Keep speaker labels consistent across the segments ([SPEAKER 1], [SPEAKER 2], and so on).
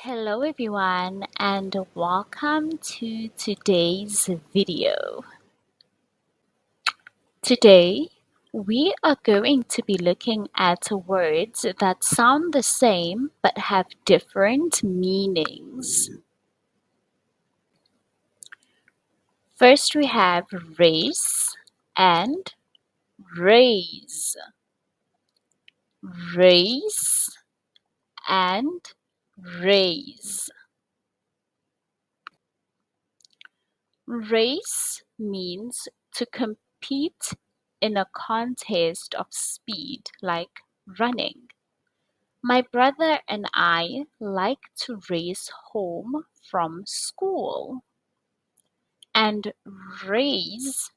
[SPEAKER 1] Hello everyone and welcome to today's video. Today we are going to be looking at words that sound the same but have different meanings. First we have race and raise. Race and raise. Race means to compete in a contest of speed, like running. My brother and I like to race home from school. And raise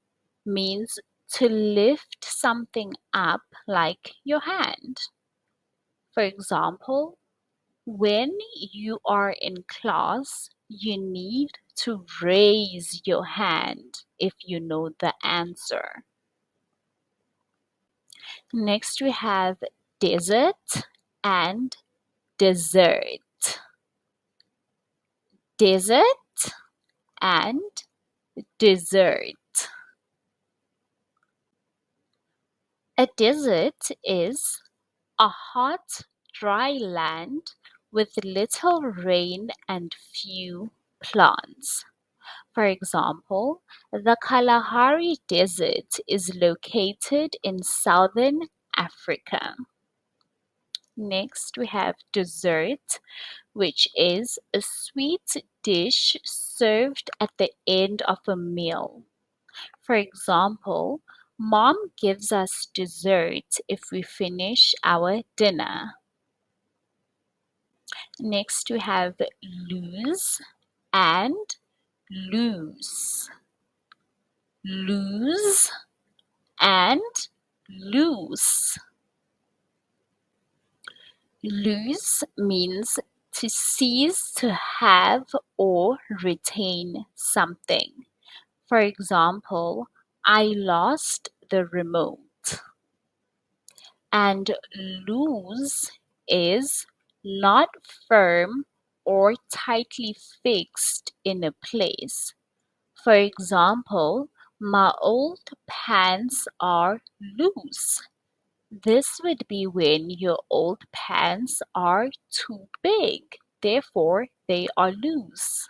[SPEAKER 1] means to lift something up like your hand. For example, when you are in class, you need to raise your hand if you know the answer. Next we have desert and dessert. Desert and dessert. A desert is a hot, dry land with little rain and few plants. For example, the Kalahari Desert is located in southern Africa. Next, we have dessert, which is a sweet dish served at the end of a meal. For example, Mom gives us dessert if we finish our dinner. Next, we have lose and loose. Lose and loose. Lose means to cease to have or retain something. For example, I lost the remote. And loose is not firm or tightly fixed in a place. For example, my old pants are loose. This would be when your old pants are too big, therefore they are loose.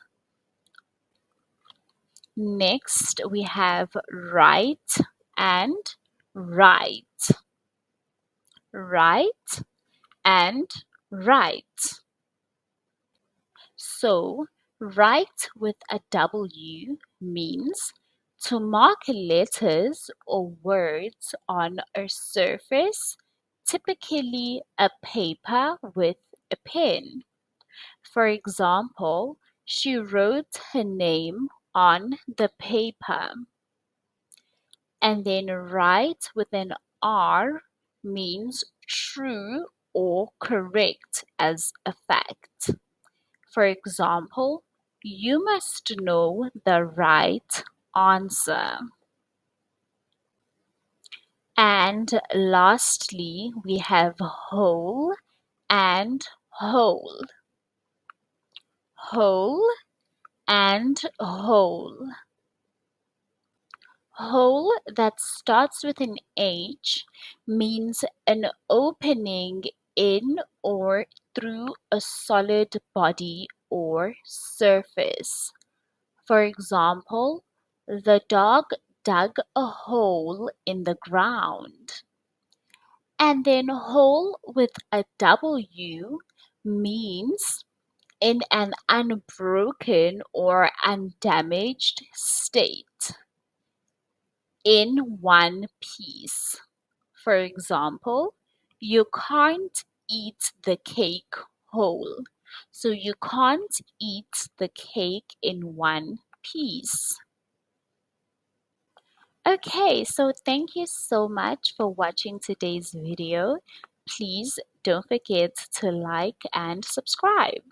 [SPEAKER 1] Next, we have right and right. Right and right. So, write with a W means to mark letters or words on a surface, typically a paper with a pen. For example, she wrote her name on the paper. And then write with an R means true or correct as a fact. For example, you must know the right answer. And lastly, we have whole and whole. Whole and whole. Whole that starts with an H means an opening in or through a solid body or surface. For example, the dog dug a hole in the ground. And then whole with a W means in an unbroken or undamaged state. In one piece. For example, you can't eat the cake whole. So you can't eat the cake in one piece. Okay, so thank you so much for watching today's video. Please don't forget to like and subscribe.